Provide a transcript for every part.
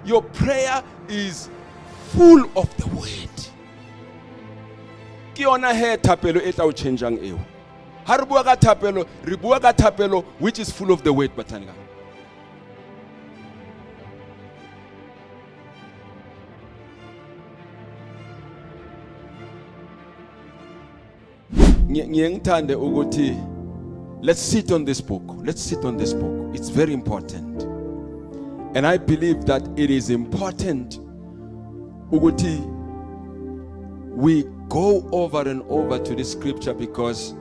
Your prayer is full of the word. Ke yona he thapelo e tla o changeang eo. Ha re bua ka thapelo, which is full of the word, batanga. Ngiyengithande ukuthi let's sit on this book. It's very important. And I believe that it is important ukuthi we go over and over to this scripture, because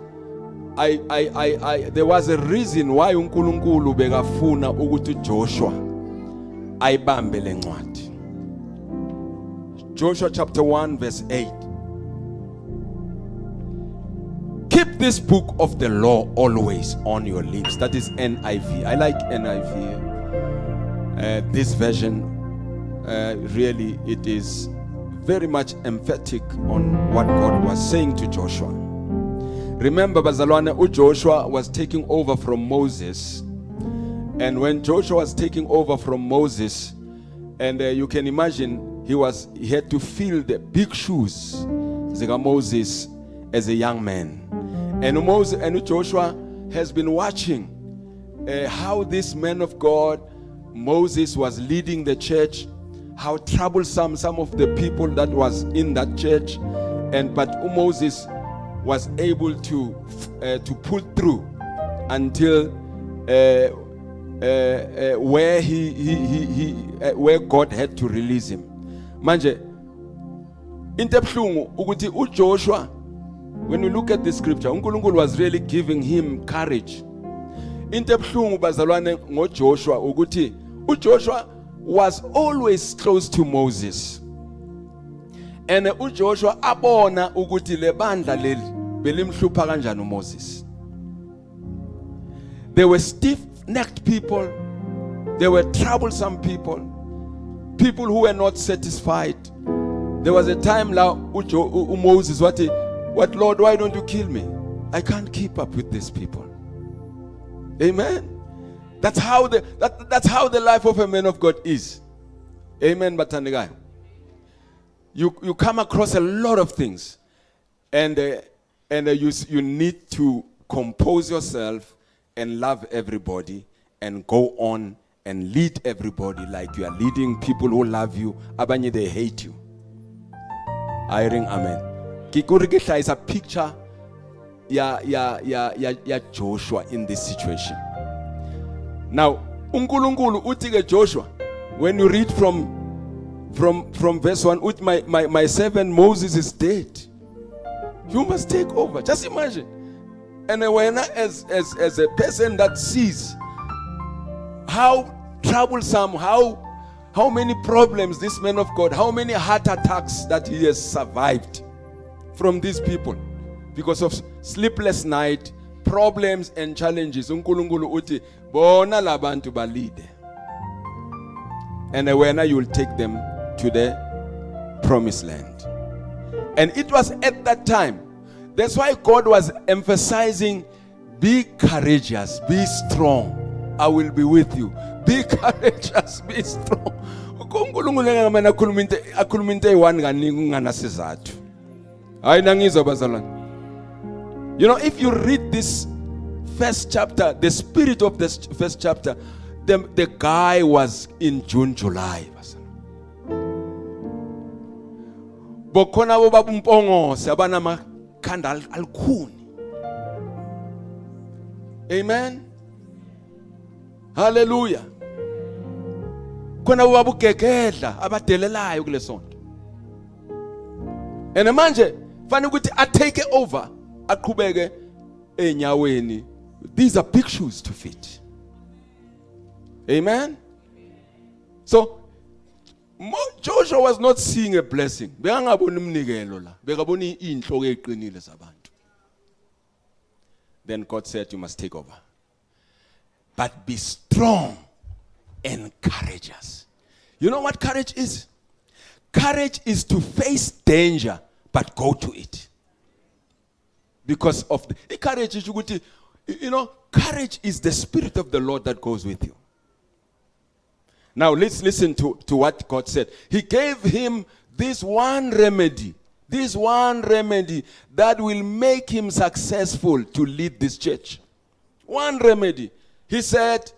there was a reason why uNkulunkulu bekafuna ukuthi Joshua ayibambe le ncwadi. Joshua chapter 1 verse 8. Keep this book of the law always on your lips. That is NIV. I like NIV. This version, really, it is very much emphatic on what God was saying to Joshua. Remember, bazalwane, Joshua was taking over from Moses. And when Joshua was taking over from Moses, and you can imagine, he had to fill the big shoes of Moses as a young man. And Joshua has been watching how this man of God, Moses, was leading the church, how troublesome some of the people that was in that church, but Moses was able to pull through until where where God had to release him. Manje into ebhlungu ukuthi uJoshua, when you look at the scripture, uNkulunkulu was really giving him courage. Into ebhlungu bazalwane ngoJoshua ukuthi uJoshua was always close to Moses. And uJoshua abona ukuthi le bandla leli belimhlupha kanjani uMoses. There were stiff-necked people. There were troublesome people. People who were not satisfied. There was a time now Moses, what Lord, why don't you kill me? I can't keep up with these people. Amen. That's how the life of a man of God is. Amen, Batanigai. You come across a lot of things, and you need to compose yourself and love everybody and go on and lead everybody like you are leading people who love you. Abanye, they hate you. I ring amen. Kikurikisha is a picture ya Joshua in this situation. Now, uNkulunkulu uthi Joshua, when you read from verse 1, my servant Moses is dead. You must take over. Just imagine. And when as a person that sees how troublesome, how many problems this man of God, how many heart attacks that he has survived from these people because of sleepless night, problems and challenges. uNkulunkulu uthi bona labantu balide. And when you will take them to the promised land. And it was at that time. That's why God was emphasizing, be courageous, be strong. I will be with you. Be courageous, be strong. You know, if you read this first chapter, the spirit of this first chapter, the guy was in June, July. Bokona bobabumpongo sabana makanda alkhuni. Amen. Hallelujah. Kona bobabugegedla abadelelayo kule sonto. And manje fana ukuthi I take over, aqhubeke enyaweni. These are big shoes to fit. Amen. So Joshua was not seeing a blessing. Then God said, you must take over. But be strong and courageous. You know what courage is? Courage is to face danger, but go to it. Because of the courage is, you know, courage is the spirit of the Lord that goes with you. Now let's listen to what God said. He gave him this one remedy that will make him successful to lead this church. One remedy. He said,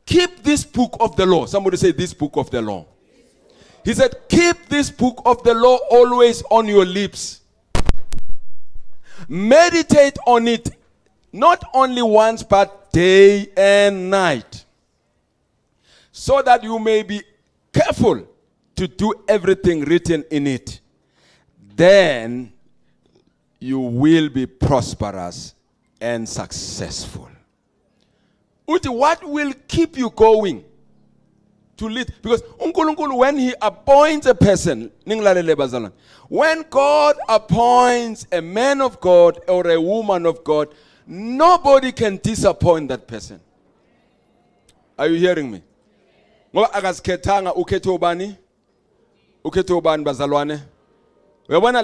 keep this book of the law. Somebody say this book of the law. He said, keep this book of the law always on your lips. Meditate on it, not only once, but day and night, so that you may be careful to do everything written in it. Then you will be prosperous and successful. Uti, what will keep you going to lead? Because uNkulunkulu, when he appoints a person, when God appoints a man of God or a woman of God, nobody can disappoint that person. Are you hearing me? Ngoba akazikhethanga ukhethe ubani bazalwane. Uyabona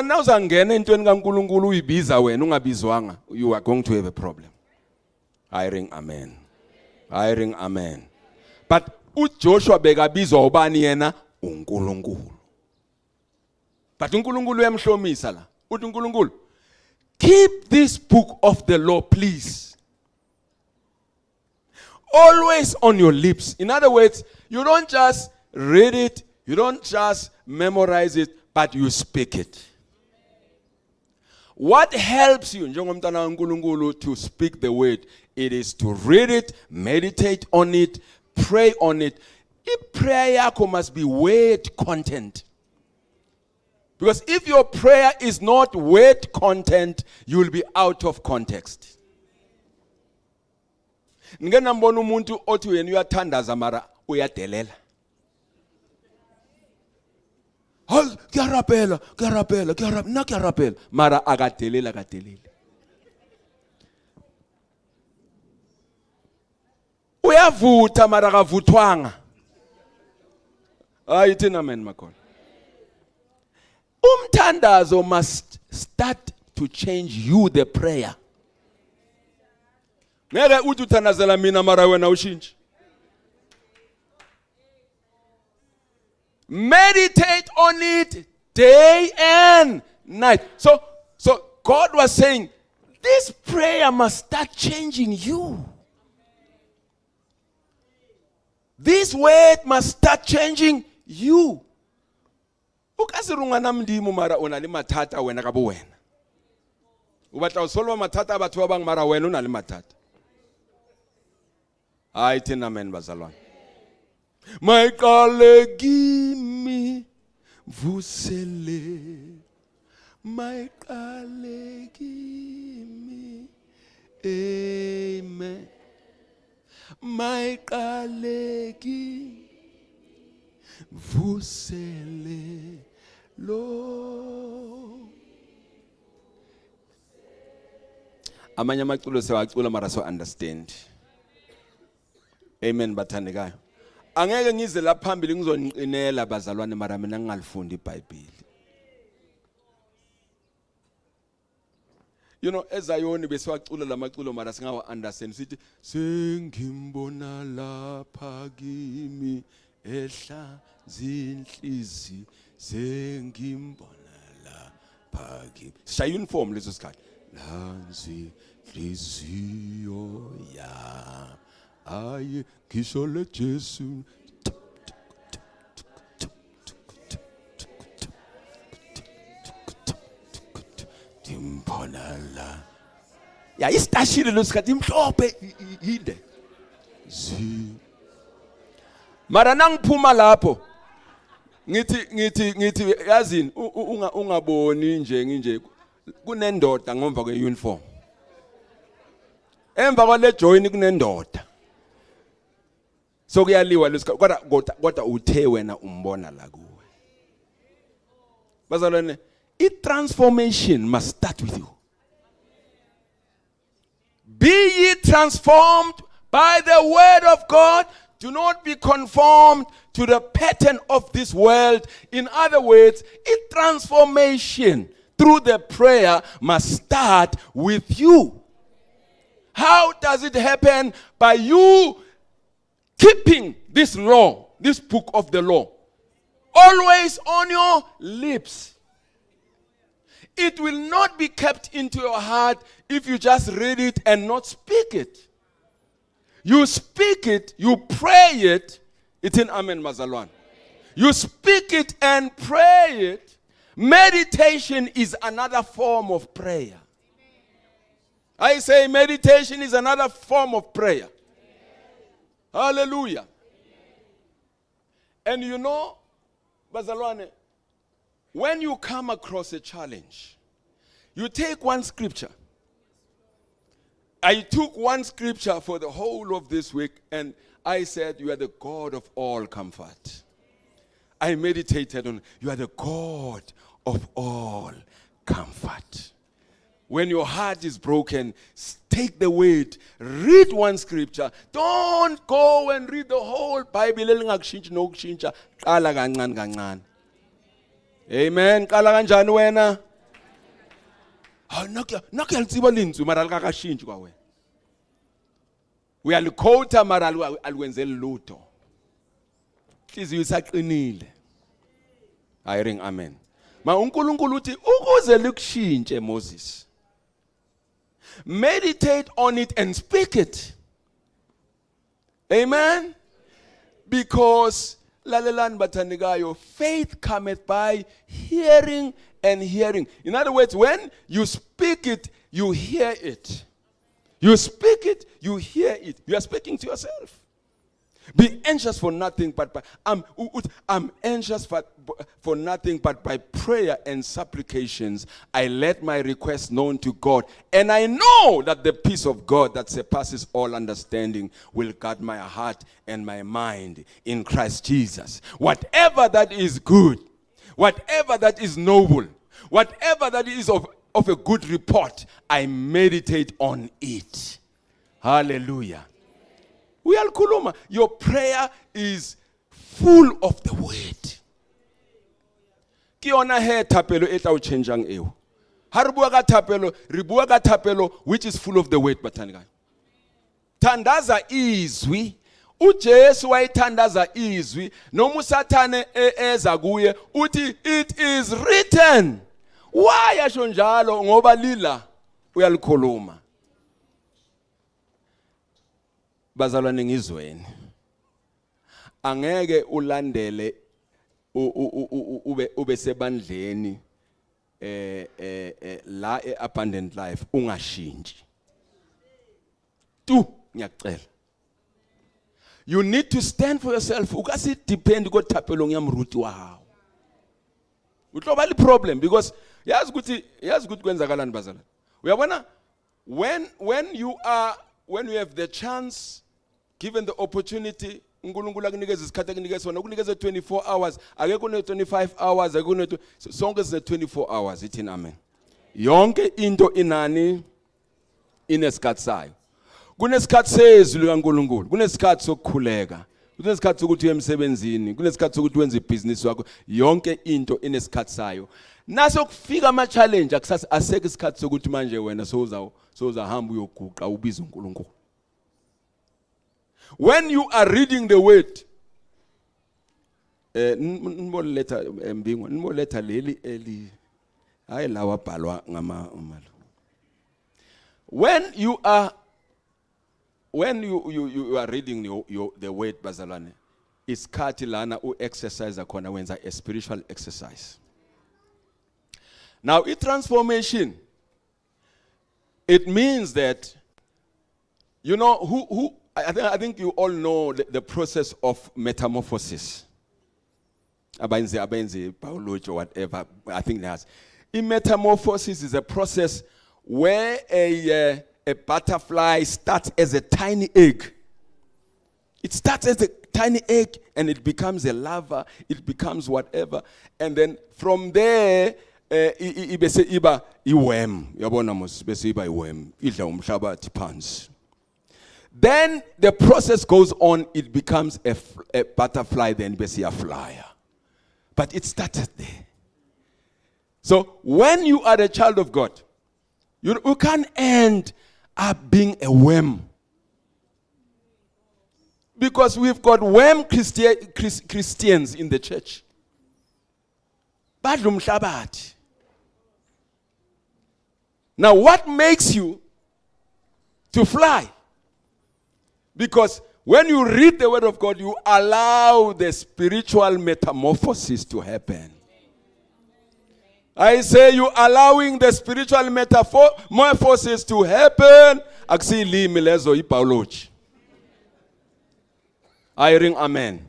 na uzangena entweni kaNkulunkulu uyibiza wena ungabizwanga, you are going to have a problem. I ring amen. But uJoshua bekabizwa ubani yena? uNkulunkulu. But uNkulunkulu uyamhlomisa la. Uthi uNkulunkulu, keep this book of the law, please, always on your lips. In other words, you don't just read it, you don't just memorize it, but you speak it. What helps you njengomntana kaNkulunkulu to speak the word? It is to read it, meditate on it, pray on it. Prayer yako must be word content. Because if your prayer is not word content, you will be out of context. Ngena mbona umuntu othi wena uyathandaza mara uyadelela. Hayi kuyarapela mara akadelela. Uyavutha mara akavuthwanga. Hayi thina amen makhona. Umthandazo must start to change you, the prayer. Ngeke uthi uthandazela mina mara wena ushintshe. Meditate on it day and night. So God was saying, this prayer must start changing you. This word must start changing you. Ukasirungana mdimu mara unali mathata wena kabo wena. Ubatla usolwa mathata abathu abang mara wena unali mathata. Hayi thina amen bazalwane. Mayiqale kimi vusele. Mayiqale kimi. Amen. Mayiqale kimi vusele lo. Amanye amaculo sewacula mara so understand. Amen bathandekayo. Angeke ngize la phambili ngizoniqinela bazalwane mara mina ngingalifundi iBhayibheli. You know, eZayoni besiwacula lamaculo mara singawa understand sithi sengimbona lapha kimi ehla zinhlizi sengimbona lapha kimi. Shaya uniform leso sikhathi. Lanzi hliziyo ya aye ngisho le Jesu. Timponala. Ya istashile lo sikhathi imhlophe inde. Mara nangiphuma lapho ngithi yazini ungaboni nje kunendoda ngomva kweuniform. Emva kwale join kunendoda. So kuyaliwa lesikhathi kodwa uthe wena umbona la kuwe. Bazalwane, transformation must start with you. Be ye transformed by the word of God. Do not be conformed to the pattern of this world. In other words, transformation through the prayer must start with you. How does it happen? By you keeping this law, this book of the law, always on your lips. It will not be kept into your heart if you just read it and not speak it. You speak it, you pray it. It's in Amen Mazalwan. You speak it and pray it. Meditation is another form of prayer. I say meditation is another form of prayer. Hallelujah. And you know, Bazalwane, when you come across a challenge, you take one scripture. I took one scripture for the whole of this week, and I said, you are the God of all comfort. I meditated on, you are the God of all comfort. When your heart is broken, take the weight, read one scripture. Don't go and read the whole Bible. Amen. Qala kanjani wena? Nakuyalitsiba linzwi mara likakashintshi kwa wena. Uyalikhotha mara alikwenzeli lutho. Inhliziyo isaqinile. Ayring amen. Ma uNkulunkulu uthi ukuze likushintshe Moses. Meditate on it and speak it. Amen. Because lalelani bathandikayo, faith cometh by hearing and hearing. In other words, when you speak it, you hear it. You speak it, you hear it. You are speaking to yourself. Be anxious for nothing, but I'm anxious for nothing, but by prayer and supplications, I let my requests known to God. And I know that the peace of God that surpasses all understanding will guard my heart and my mind in Christ Jesus. Whatever that is good, whatever that is noble, whatever that is of a good report, I meditate on it. Hallelujah. Your prayer is full of the word. Kiona he tapelo eta uchenjang ewo. Haribua ka tapelo, ribua ka tapelo, which is full of the word bataniga. Tandaza izwi. uJesu wayithandaza izwi noma uSathane eza kuye uthi it is written. Why yasho njalo? Ngoba lila uyalikhuluma. Bazalwane ngizweni, angeke ulandele ube sebandleni la abundant life ungashintshi tu ngiyacela. You need to stand for yourself. Ukasi depend ko thapelo ngiyamruti wawo. Utloba li problem because yazi ukuthi kwenzakalani bazalwane. Uyabona when you have the chance, given the opportunity, uNkulunkulu akunikeza isikhathi akunikeza sona, ukunikeza 24 hours, akekho ne 25 hours, akekho sonke size 24 hours, ithi amen. Yonke into inani inesikhathi sayo. Kunesikhathi sezwi likaNkulunkulu, kunesikhathi sokukhuleka, kunesikhathi sokuthi uye emsebenzini, kunesikhathi sokuthi wenze ibusiness yakho, yonke into inesikhathi sayo. Naso kufika ama challenge akusase isikhathi sokuthi manje wena sowuzahamba uyoguqa ubiza uNkulunkulu. When you are reading the word, letter leli eli hayi lawa bhalwa ngama umalo. When you are reading the word bazalwane, isikhathi lana exercise khona wenza a spiritual exercise. Now, transformation, it means that, you know, I think you all know the process of metamorphosis. Abenzi, biology or whatever, I think that's. In metamorphosis is a process where a butterfly starts as a tiny egg. It starts as a tiny egg and it becomes a larva, it becomes whatever. And then from there, ibese iba iworm. Yabona mos bese iba iworm. Idla umhlabathi phansi. Then the process goes on, it becomes a butterfly, then bese a flyer. But it started there. So when you are a child of God, you can't end up being a worm. Because we've got worm Christians in the church. Badla umhlabathi. Now what makes you to fly? Because when you read the word of God, you allow the spiritual metamorphosis to happen. I say you allowing the spiritual metamorphosis to happen. Akusiyilimi lezo ibiology. I ring amen.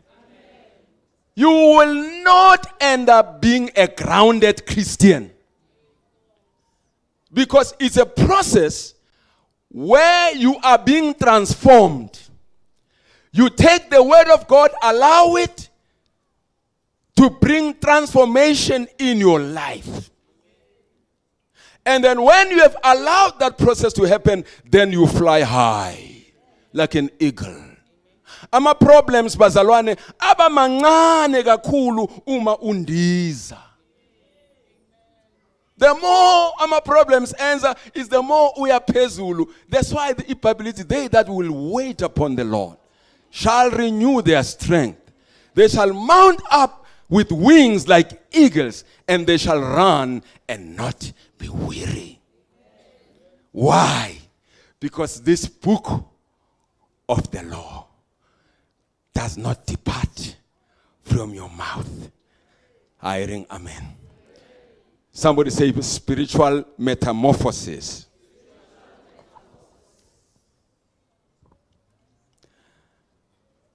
You will not end up being a grounded Christian. Because it's a process where you are being transformed. You take the word of God, allow it to bring transformation in your life. And then when you have allowed that process to happen, then you fly high like an eagle. Ama problems bazalwane aba mancane kakhulu uma undiza. The more ama problems answer is the more uyaphezulu. That's why the ability, they that will wait upon the Lord shall renew their strength. They shall mount up with wings like eagles, and they shall run and not be weary. Why? Because this book of the law does not depart from your mouth. I ring amen. Somebody say spiritual metamorphosis.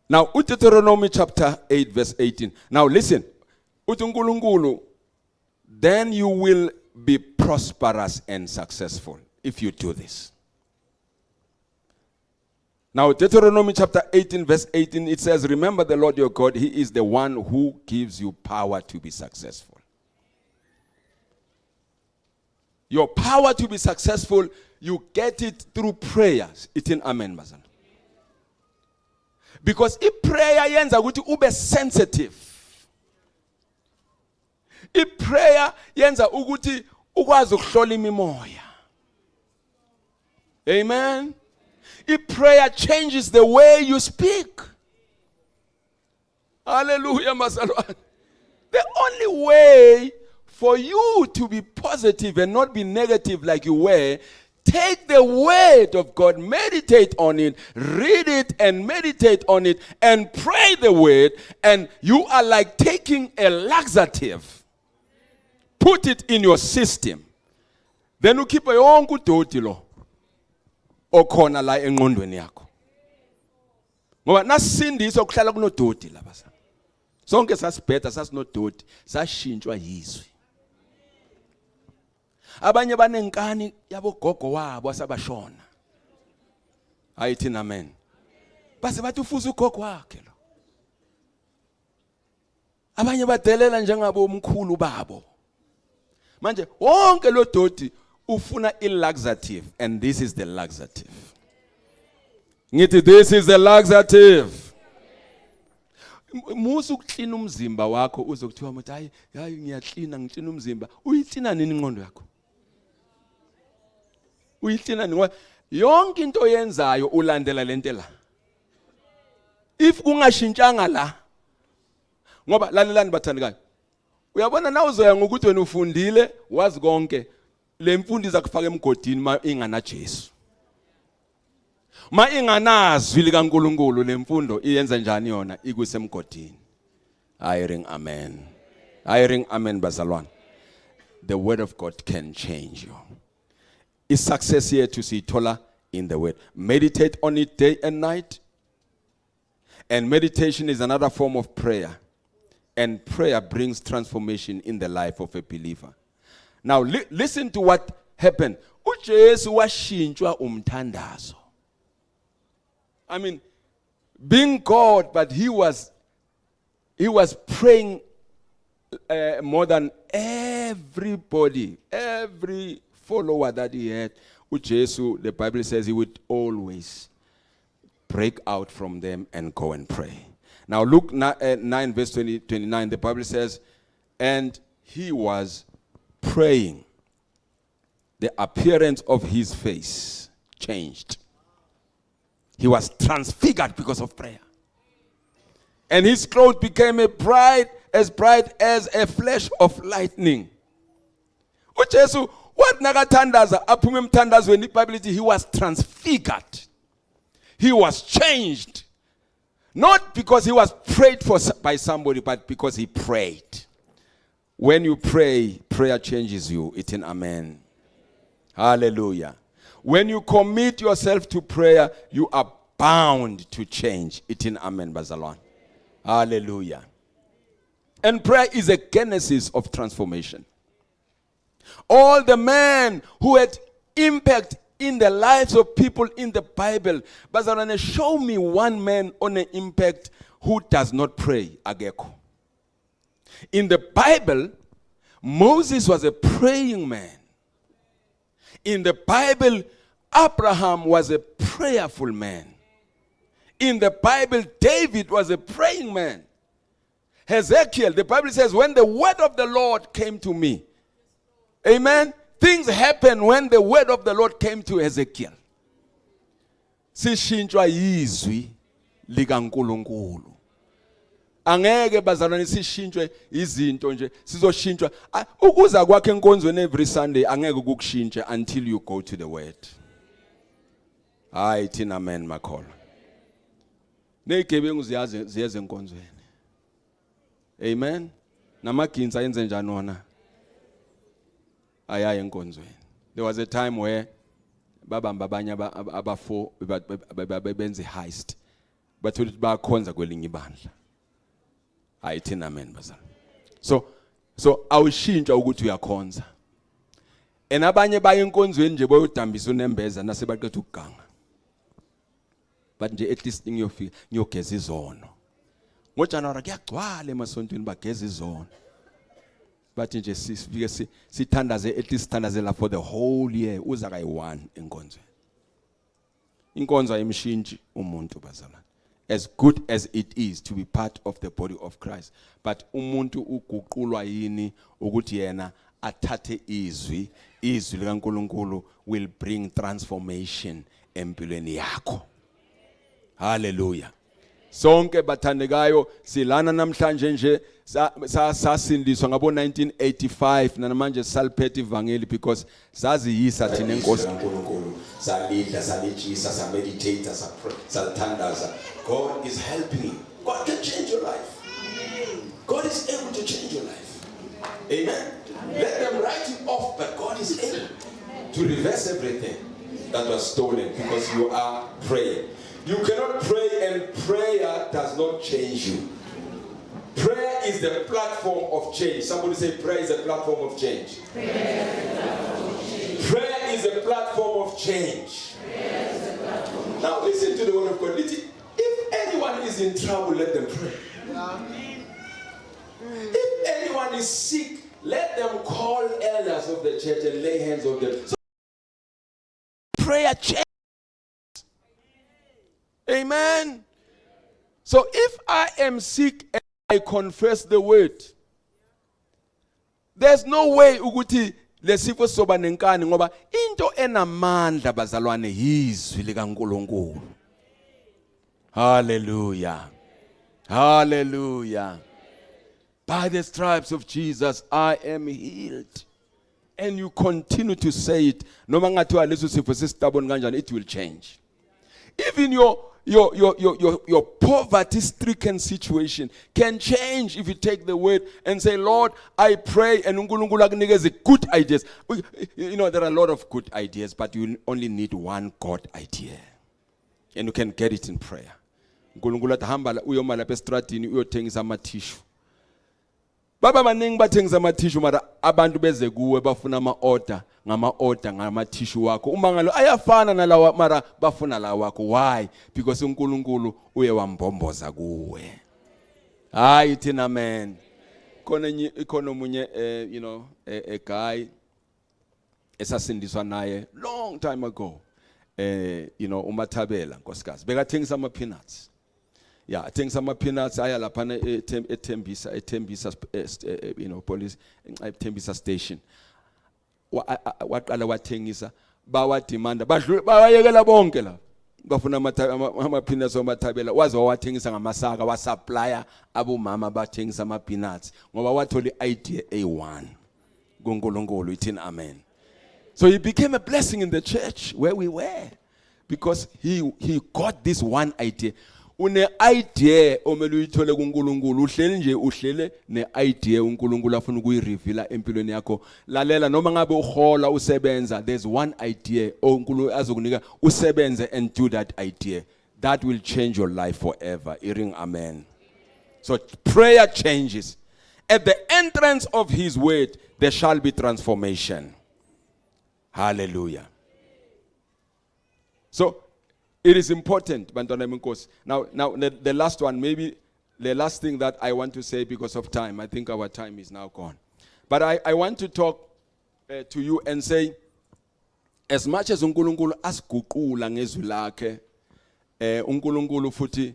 Now, Deuteronomy chapter 8 verse 18. Now listen. Uthungulunkulu, then you will be prosperous and successful if you do this. Now, Deuteronomy chapter 18 verse 18, it says, remember the Lord your God, he is the one who gives you power to be successful. Your power to be successful, you get it through prayers. Itin amen, Bazana. Because if prayer yenza ukuthi ube sensitive. If prayer yenza ukuthi ukwazi ukuhlola imimoya. Amen. If prayer changes the way you speak. Hallelujah, Masalwan. The only way for you to be positive and not be negative like you were, take the word of God, meditate on it, read it and meditate on it, and pray the word, and you are like taking a laxative. Put it in your system. Then you keep yonke udoti lo okhona la engqondweni yakho. Ngoba nasindiswa ukuhlala kunodoti la basa. Sonke sasibheda sasinodoti, sashintshwa yizwi. Abanye banenkani yabogogo wabo asabashona. Ayithi amen. Base bathi ufuza ugogo wakhe lo. Abanye badelela njengabo umkhulu babo. Manje wonke lo doti ufuna ilaxative, and this is the laxative. Ngithi this is the laxative. Musu ukuklina umzimba wakho uzokuthiwa manje hayi ngiyaklina ngiklina umzimba. Uyiklina nini ingqondo yakho? Uyiklina nini? Yonke into oyenzayo ulandela lento la. If ungashintshanga la, ngoba lalelani bathandikayo, uyabona na uzoya ngokuthi wena ufundile wazi konke, le mfundo izakufaka emgodini ma ingana Jesu. Ma inganazwi likaNkulunkulu le mfundo iyenza njani yona ikusemgodini. I ring amen. I ring amen bazalwane. The word of God can change you. Is success here to see Tola in the word. Meditate on it day and night. And meditation is another form of prayer. And prayer brings transformation in the life of a believer. Now listen to what happened. uJesu washintshwa umthandazo. I mean, being God, but he was praying more than everybody, every follower that he had. uJesu, the Bible says he would always break out from them and go and pray. Now Luke 9 verse 29, the Bible says, and he was praying. The appearance of his face changed. He was transfigured because of prayer. And his clothes became as bright as a flash of lightning. uJesu wathi nakathandaza aphuma emthandazweni iBhayibheli lithi he was transfigured. He was changed. Not because he was prayed for by somebody, but because he prayed. When you pray, prayer changes you. It's an amen. Hallelujah. When you commit yourself to prayer, you are bound to change. It's an amen, Bazalwan. Hallelujah. And prayer is a genesis of transformation. All the men who had impact in the lives of people in the Bible, Bazalwane, show me one man on an impact who does not pray. Ageko. In the Bible, Moses was a praying man. In the Bible, Abraham was a prayerful man. In the Bible, David was a praying man. Ezekiel, the Bible says, when the word of the Lord came to me, amen, things happened when the word of the Lord came to Ezekiel. Sishintshwa yizwi likaNkulunkulu. Angeke bazalwane sishintshwe izinto nje sizoshintshwa ukuza kwakhe enkonzweni every Sunday angeke ukukushintshe until you go to the word. Hayi thina amen makholo. Nezigebengu ziyeze enkonzweni. Amen. Namaginza yenze njani wona? Ayaye enkonzweni. There was a time where babamba abanye abafo benze heist. Bathola ukuthi bakhonza kwelinye ibandla. Hayi thina amen bazalwane. So awushintsha ukuthi uyakhonza. And abanye baye enkonzweni nje boyodambisa unembeza nasebaqethe ukuganga. But nje at least ngiyogeza izono. NgoJanuary kuyagcwala emasontweni bageza izono. But nje sifike sithandaze at least sithandazela for the whole year uza kayi1 enkonzweni. Inkonzo ayimshintshi umuntu bazalwane. As good as it is to be part of the body of Christ, but umuntu uguqulwa yini ukuthi yena athathe izwi likaNkulunkulu will bring transformation empilweni yakho. Hallelujah. Sonke bathandekayo silana namhlanje nje sasindiswa ngabo 1985 namanje saliphethe ivangeli because saziyisa thina enkosi kaNkulunkulu salidla salijisa sameditate sathandaza. God is helping you. God can change your life. God is able to change your life. Amen. Let them write you off, but God is able to reverse everything that was stolen because you are praying. You cannot pray and prayer does not change you. Prayer is the platform of change. Somebody say prayer is a platform of change. Prayer is a platform of change. Now listen to the word of God. If anyone is in trouble, let them pray. If anyone is sick, let them call elders of the church and lay hands on them. So prayer changes. Amen. So if I am sick and I confess the word, there's no way ukuthi lesifo soba nenkani ngoba into enamandla bazalwane yizwi likaNkulunkulu. Hallelujah. Hallelujah. By the stripes of Jesus I am healed. And you continue to say it. Noma ngathiwa leso sifo sestaboni kanjani, it will change. Even your poverty-stricken situation can change if you take the word and say, Lord, I pray, and uNkulunkulu akunikeze good ideas. You know, there are a lot of good ideas, but you only need one God idea. And you can get it in prayer. uNkulunkulu athi hamba uyoma lapha estradini uyothengisa amathishu. Baba baningi bathengisa amathishu mara abantu beze kuwe bafuna ama-order ngamathishu wakho. Uma ngalo ayafana nalawa mara bafuna la wakho. Why? Because uNkulunkulu uye wambomboza kuwe. Hayi thina amen. Khona omunye a guy esasindiswa naye long time ago. uMathabela nkosikazi bekathengisa ama-peanuts. Yeah, I think some peanuts aya lapha eThembisa police eThembisa station. Waqala wathengisa bawadimanda bayekela bonke la. bafuna ama-peanuts wamathabela waze wawathengisa ngamasaka wasupplya abomama bathengisa ama-peanuts ngoba wathola i-idea A1 kuNkulunkulu ithini amen. So he became a blessing in the church where we were because he got this one idea. Une idea omele uyithole kuNkulunkulu uhleli nje uhlele ne idea uNkulunkulu afuna ukuyireveala empilweni yakho. Lalela noma ngabe uhola usebenza, there's one idea uNkulunkulu azokunika usebenze and do that idea. That will change your life forever. Hearing amen. So prayer changes. At the entrance of his word there shall be transformation. Hallelujah. So it is important, Bantwana Minkosi. Now the last one, maybe the last thing that I want to say because of time. I think our time is now gone. But I want to talk to you and say, as much as uNkulunkulu asiguqula ngezwi lakhe, uNkulunkulu futhi,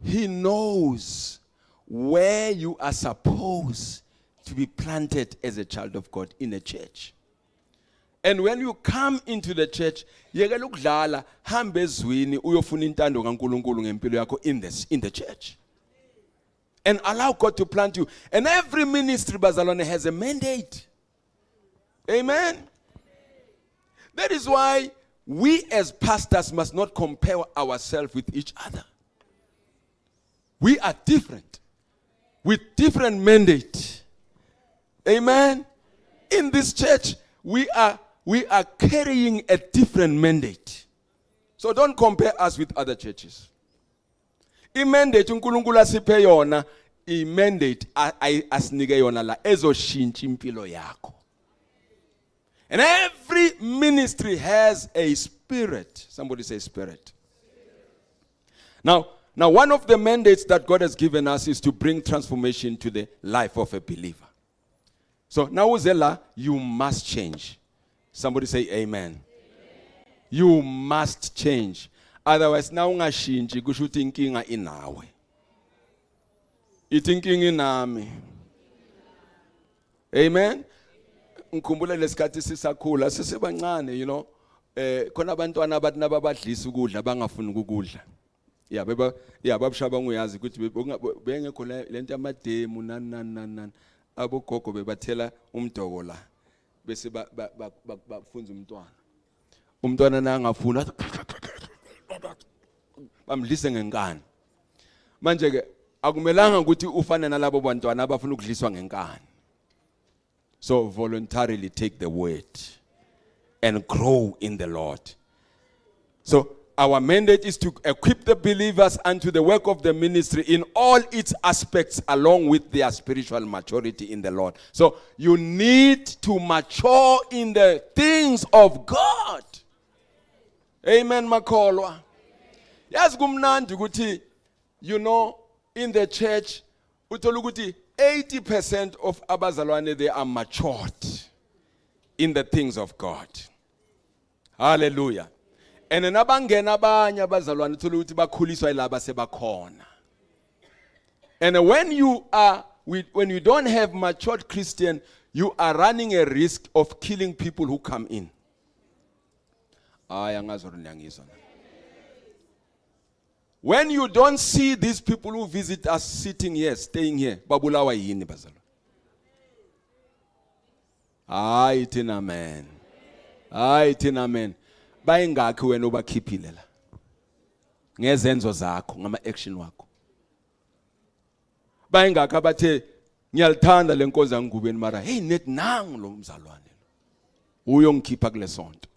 he knows where you are supposed to be planted as a child of God in a church. And when you come into the church, yekela ukudlala hamba ezwini uyofuna intando kaNkulunkulu ngempilo yakho in the church. And allow God to plant you. And every ministry bazalwane has a mandate. Amen. That is why we as pastors must not compare ourselves with each other. We are different with different mandate. Amen. In this church, we are carrying a different mandate. So don't compare us with other churches. I-mandate uNkulunkulu asiphe yona, i-mandate asinike yona la ezoshintsha impilo yakho. And every ministry has a spirit. Somebody say spirit. Now one of the mandates that God has given us is to bring transformation to the life of a believer. So now Uzela, you must change. Somebody say amen. You must change. Otherwise, now ungashinji kusho ukuthi inkinga inawe. Ithi inkinga inami. Amen. Ngikhumbula lesikhathi sisakhula sisebancane, you know. Khona abantwana abathi nababadlisa ukudla bangafuni ukudla. Babshaba nguyazi ukuthi bengekho lento yamademu nani. Abogogo bebathela umdoko la. Bese bafunza umntwana nangafuna bamdlise ngenkani. Manje ke akumelanga ukuthi ufane nalabo bantwana abafuna ukudliswa ngenkani. So voluntarily take the word and grow in the Lord. So our mandate is to equip the believers unto the work of the ministry in all its aspects along with their spiritual maturity in the Lord. So you need to mature in the things of God. Amen, makholwa. Yazi kumnandi ukuthi, you know, in the church, uthola ukuthi 80% of abazalwane, they are matured in the things of God. Hallelujah. And nabangena abanye abazalwane uthola ukuthi bakhuliswa yilaba sebakhona. And when you don't have matured Christian, you are running a risk of killing people who come in. When you don't see these people who visit us sitting here, staying here, babulawa yini bazalwane? Ithi amen. Ithi amen. Bayingakho wena obakhiphile la. Ngezenzo zakho, ngama action wakho. Bayingakho abathe ngiyalithanda lenkonzo yangubeni mara hey net nangu lo mzalwane lo. Uyongikhipha kule sonto.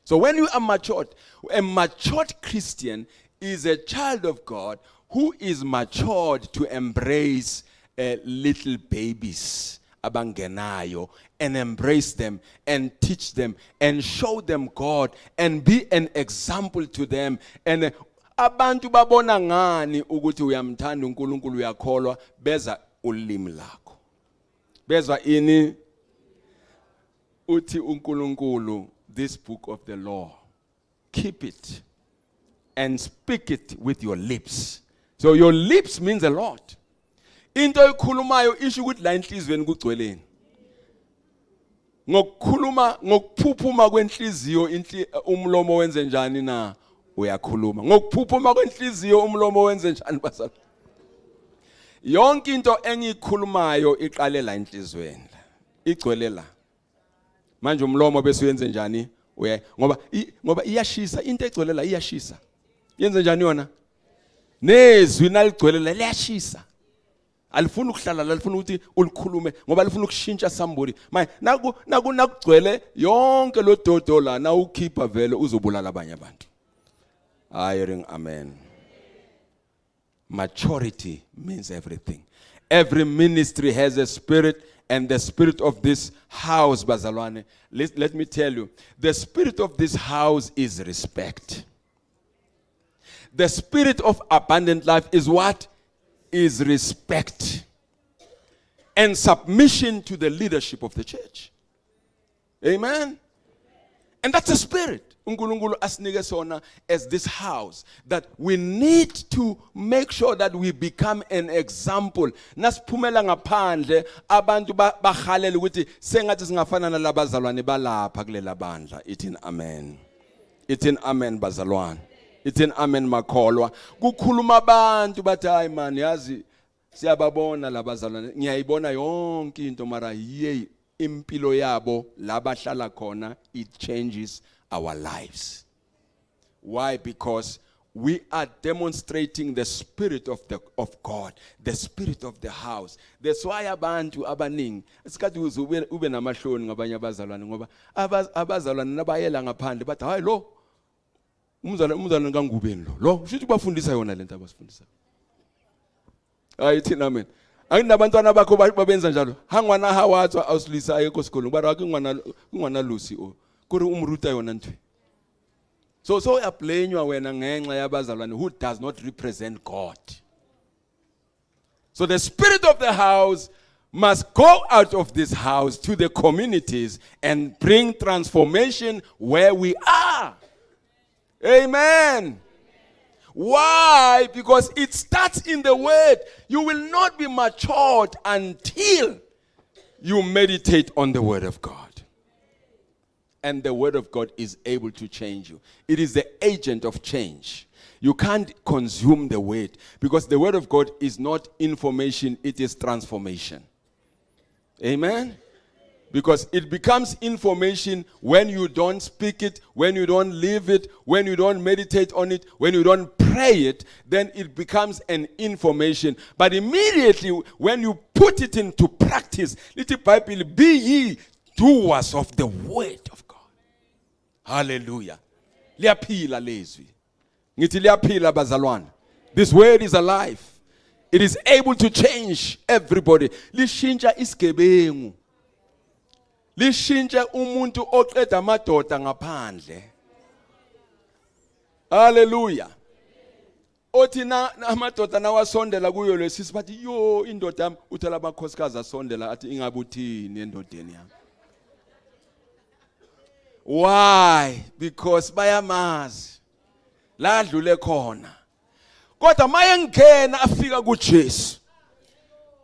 So when you are matured, a matured Christian is a child of God who is matured to embrace little babies abangenayo and embrace them and teach them and show them God and be an example to them. And abantu babona ngani ukuthi uyamthanda uNkulunkulu uyakholwa beza ulimi lakho. Beza ini uthi uNkulunkulu, this book of the law, keep it and speak it with your lips. So your lips means a lot. Into ekhulumayo isho ukuthi la enhlizweni kugcweleni. Ngokukhuluma ngokuphuphuma kwenhliziyo umlomo wenze njani na uyakhuluma ngokuphuphuma kwenhliziyo umlomo wenze njani bazalwane. Yonke into engiyikhulumayo iqale la enhlizweni igcwele la. Manje umlomo bese uyenze njani? Ngoba iyashisa into egcwele la iyashisa. Yenze njani yona? Nezwi naligcwele la liyashisa. Alifuna ukuhlala la, alifuna ukuthi ulikhulume ngoba alifuna ukushintsha somebody. Manje nakugcwele yonke lo dodo la na ukhipha vele uzobulala abanye abantu. Hearing amen. Maturity means everything. Every ministry has a spirit, and the spirit of this house, bazalwane, let me tell you, the spirit of this house is respect. The spirit of abundant life is what? Is respect and submission to the leadership of the church. Amen. And that's a spirit uNkulunkulu asinike sona as this house, that we need to make sure that we become an example. Nasiphumela ngaphandle abantu bahalele ukuthi sengathi singafana nalabazalwane balapha kulela bandla. Ithi amen. Ithi amen bazalwane. Ithi amen makholwa. Kukhuluma abantu bathi hayi man yazi siyababona labazalwane. Ngiyayibona yonke into mara yey impilo yabo labahlala khona, it changes our lives. Why? Because we are demonstrating the spirit of God, the spirit of the house. That's why abantu abaningi isikhathi ube namahloni ngabanye abazalwane ngoba abazalwane nabayela ngaphandle bathi hayi lo umzalwane kangubeni lo ushithi bafundisa yona lento abasifundisa. Hayi thina amen. Anginabantwana bakho babenza njalo. Hangwana hawatswa awusilisa ayekho sikolweni bara kungwana Lucy o kuri umruta yona ntwe. So uyablenywa wena ngenxa yabazalwane who does not represent God. So the spirit of the house must go out of this house to the communities and bring transformation where we are. Amen. Why? Because it starts in the word. You will not be matured until you meditate on the word of God. And the word of God is able to change you. It is the agent of change. You can't consume the word because the word of God is not information, it is transformation. Amen. Because it becomes information when you don't speak it, when you don't live it, when you don't meditate on it, when you don't pray it, then it becomes an information. But immediately when you put it into practice, little Bible, be ye doers of the word of God. Hallelujah. Liyaphila lezwi. Ngithi liyaphila bazalwane. This word is alive. It is able to change everybody. Lishintsha isigebengu. Lishintshe umuntu oqeda amadoda ngaphandle. Hallelujah. Othi amadoda nawasondela kuyo lesisi bathi yo indoda yami uthala amakhosikazi asondela athi ingabe uthini endodeni yami. Why? Because bayamazi la dlule khona. Kodwa mayengena afika kuJesu.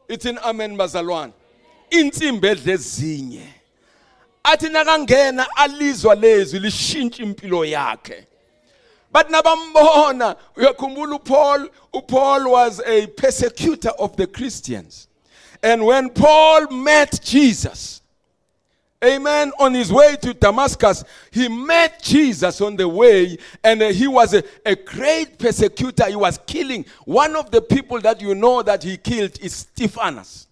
Ithi amen bazalwane. Insimbi edle ezinye. Athi nakangena alizwa lezwi lishintsha impilo yakhe. But nabambona uyakhumbula uPaul was a persecutor of the Christians. And when Paul met Jesus, amen, on his way to Damascus, he met Jesus on the way, and he was a great persecutor. He was killing. One of the people that you know that he killed is Stephanus.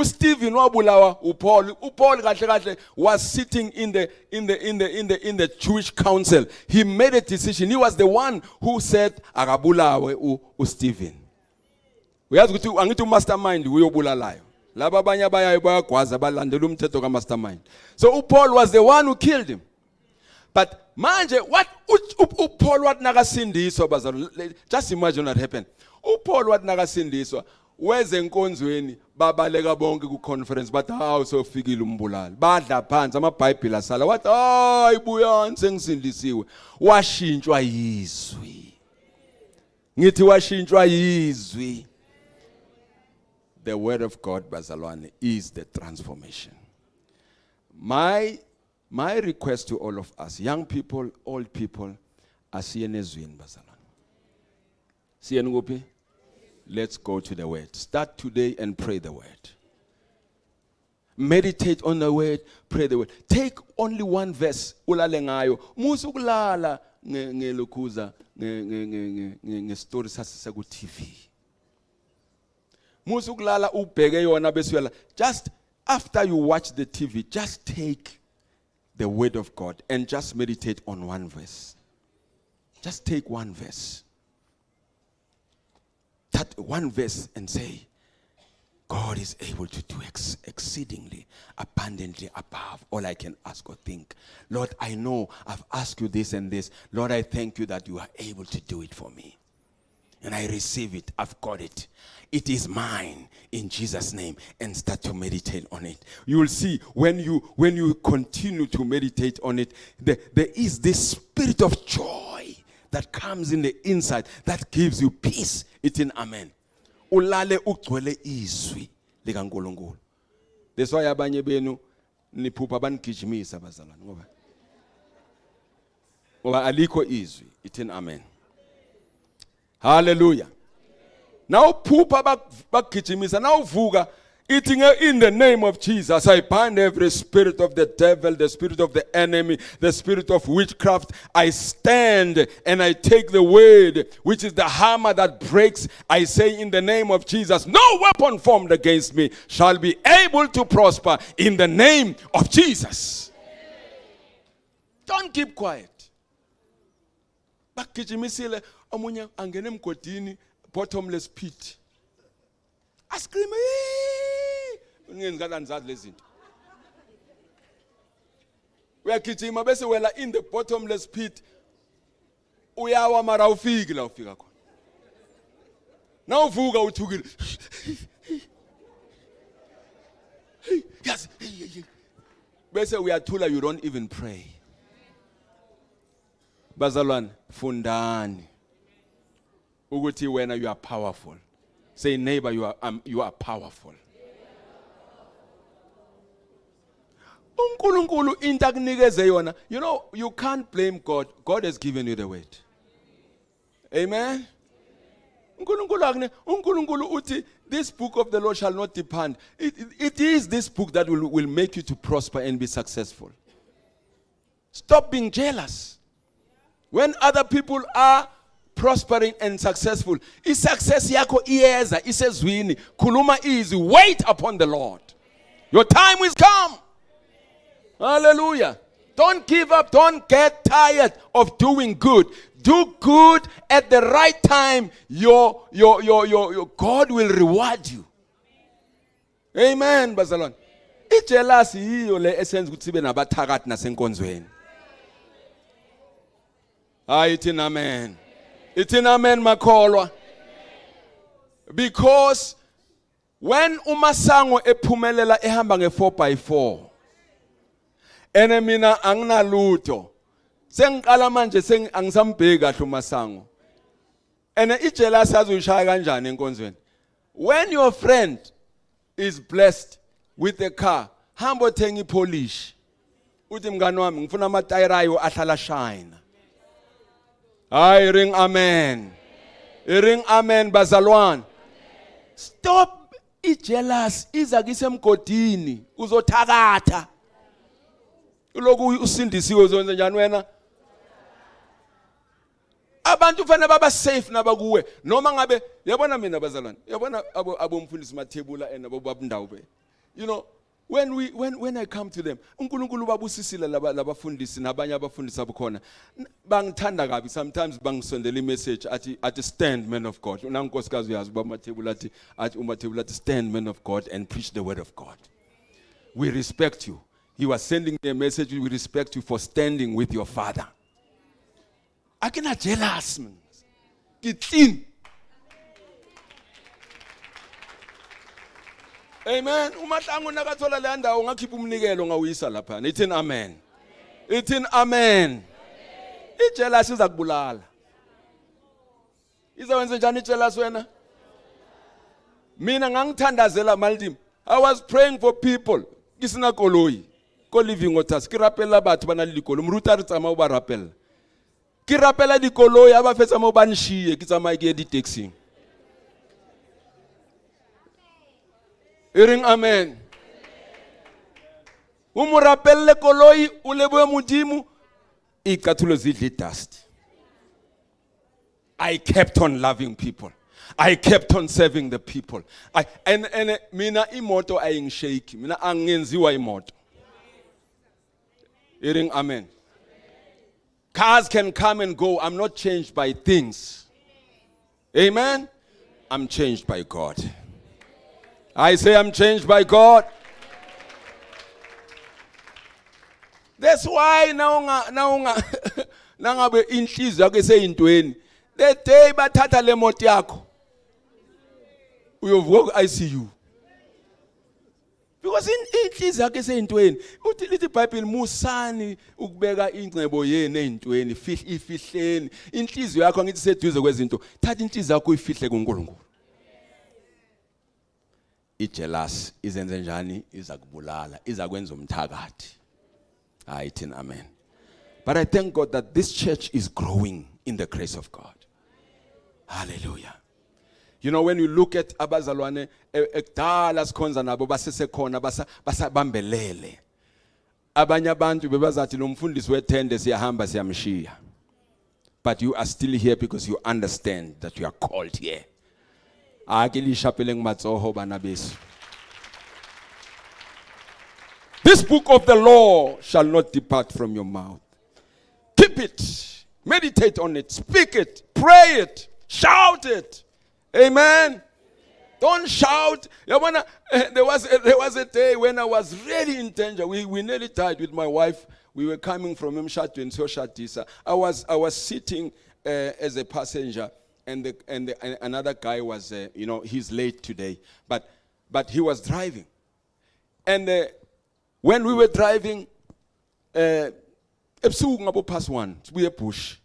Stephen wabulawa uPaul. uPaul kahle was sitting in the Jewish council. He made a decision. He was the one who said akabulawe uStephen. Uyazi ukuthi angithi umastermind uyobulalayo. Laba abanye abayayo bayagwaza balandela umthetho kaMastermind. So uPaul was the one who killed him. But manje what uPaul what nakasindiswa bazalwane. Just imagine what happened. uPaul what nakasindiswa weze enkonzweni babaleka bonke ku conference bathi hawu sofikile umbulali. Badla phansi amaBhayibheli asala. Wathi hayi buyani sengisindisiwe. Washintshwa yizwi. Ngithi washintshwa yizwi. The word of God, bazalwane, is the transformation. My request to all of us, young people, old people, asiye nezweni bazalwane. Siyeni kuphi? Let's go to the word. Start today and pray the word. Meditate on the word, pray the word. Take only one verse ulale ngayo. Musu kulala ngelokhuza ngestory sasise ku TV. Musu kulala ubheke yona bese uyala. Just after you watch the TV, just take the word of God and just meditate on one verse. Just take one verse. That one verse and say, God is able to do exceedingly, abundantly above all I can ask or think. Lord, I know I've asked you this and this. Lord, I thank you that you are able to do it for me. And I receive it. I've got it. It is mine in Jesus' name. And start to meditate on it. You will see when you continue to meditate on it, there is this spirit of joy that comes in the inside that gives you peace. It's in amen. Ulale ugcwele izwi lika nkulunkulu. That's why abanye benu niphupha banigijimisa bazalwane ngoba alikho izwi. It's in amen. Hallelujah. Now phupha bagijimisa now uvuka eating in the name of Jesus. I bind every spirit of the devil, the spirit of the enemy, the spirit of witchcraft. I stand and I take the word, which is the hammer that breaks. I say in the name of Jesus, no weapon formed against me shall be able to prosper in the name of Jesus. Don't keep quiet. Bakijimisile omunye angene emgodini bottomless pit. I scream, uyagijima bese wela in the bottomless pit. Uyawa mara ufiki la ufika khona. Na uvuka uthukile. Yes. Bese uyathula, you don't even pray. Bazalwane, fundani ukuthi wena you are powerful. Say, neighbor, you are powerful. uNkulunkulu into akunikeze yona. You know, you can't blame God. God has given you the word. Amen. uNkulunkulu uthi, this book of the law shall not depart. It is this book that will make you to prosper and be successful. Stop being jealous. When other people are prospering and successful, is success yako iyeza isezwini, khuluma easy, wait upon the Lord. Your time is come. Hallelujah. Don't give up. Don't get tired of doing good. Do good at the right time. Your God will reward you. Amen, bazalwane. Ijealousy yiyo le essence ukuthi sibe nabathakathi nasenkonzweni. It's in amen. It's in amen makholwa. Because when uMasango ephumelela ehamba nge4x4, ene mina anginalutho, sengiqala manje angisambheki kahle uMasango. Ene ijealous azoyishaya kanjani enkonzweni? When your friend is blessed with a car, hamba othenga ipolish. Uthi mngani wami ngifuna amatayira ayo ahlala shine. Ring amen. Ring amen bazalwane. Stop ijealous iza kisemgodini uzothakatha. Uloku usindisiwe uzonze njani wena? Abantu ufana baba safe nabakuwe noma ngabe yabona mina bazalwane. Yabona abomfundisi mathebula enabo babundawo be. You know, when I come to them, uNkulunkulu babusisile labafundisi nabanye abafundisi abakhona bangithanda kabi. Sometimes bangisondela imessage at stand man of God. Unankosikazi uyazi bamathebula athi umathebula athi stand man of God and preach the word of God. We respect you. He was sending me a message. We respect you for standing with your father. I cannot jealous man. Get in. Amen. Umatlangu nakathola le ndawo ngakhipha umnikelo ngawuyisa lapha. It's in amen. It's in amen. Ijealous iza kubulala. Izawenza njani ijealous wena? Mina ngangithandazela maldim. I was praying for people. Kisina koloi. Ko living waters. Ki rapella batho bana le likolo. Mruta re tsama o ba rapella. Ki rapela dikoloi aba fetsa mo ba nshie ke tsamaya ke ye di-taxing. E reng amen. O mo rapelle koloi o lebohe Modimo e kathulo zidle dust. I kept on loving people. I kept on serving the people. And mina imoto ayingishake. Mina angenziwa imoto. Hearing amen. Cars can come and go. I'm not changed by things. Amen. I'm changed by God. I say I'm changed by God. That's why now ngabe inhliziyo yakho eseyintweni. The day bathatha le moto yakho uyovuka ku-ICU. Because inhliziyo yakho eseyintweni. Uthi lithi iBhayibheli musani ukubeka ingcebo yenu ezintweni ifihleni. Inhliziyo yakho ngithi seduze kwezinto. Thatha inhliziyo yakho uyifihle kuNkulunkulu. Ijealous izenze njani iza kubulala, iza kwenza umthakathi. I think amen. But I thank God that this church is growing in the grace of God. Hallelujah. You know, when you look at abazalwane ekudala sikhonza nabo basesekhona basabambelele. Abanye abantu bebazathi lo mfundisi wethende siyahamba siyamshiya. But you are still here because you understand that you are called here. This book of the law shall not depart from your mouth. Keep it, meditate on it, speak it, pray it, shout it. Amen. Don't shout. There was a day when I was really in danger. We nearly died with my wife. We were coming from Mshatu in Soshatisa. I was sitting as a passenger. And another guy was, he's late today, but he was driving. And when we were driving, past one, we were bush.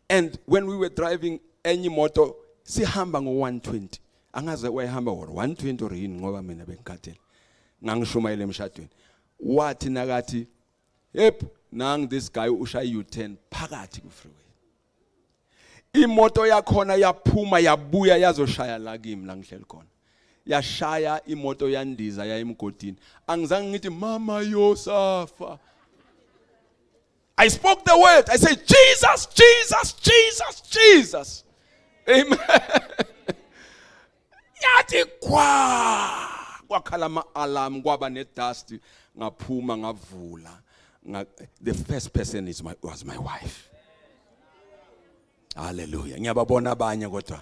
And when we were driving, any motor, si hamba ngo 120. Angaze wayehamba 120 or yini ngoba mina bengikhathele. Ngangishumayela emshadweni. Wathi nakathi, "Yep, nang this guy ushaya U10 phakathi ku freeway." Imoto yakhona yaphuma yabuya yazoshaya la kimi la ngihleli khona. Yashaya imoto yandiza ya emgodini. Angizange ngithi mama yosafa. I spoke the word. I said Jesus, Jesus, Jesus, Jesus. Amen. Yathi kwakhala ama-alarm kwaba ne-dust ngaphuma ngavula. The first person was my wife. Hallelujah. Ngiyababona abanye kodwa.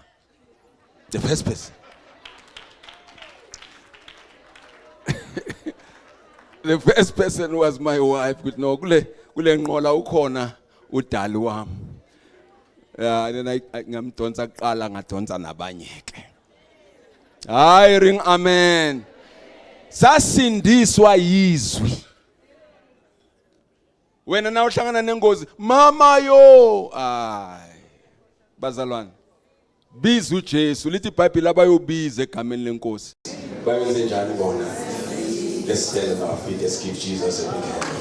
The first person. The first person was my wife. No, kule nqola ukhona udali wami. Then ngamdonsa kuqala ngadonsa nabanye ke. Hayi ring amen. Sasindiswa yizwi. Wena na uhlangana nengozi, mama yo. Bazalwane. Biza uJesu, lithi iBhayibheli abayobiza egameni lenkosi. Bayenze njani bona? Let's stand on our feet. Let's give Jesus a big hand.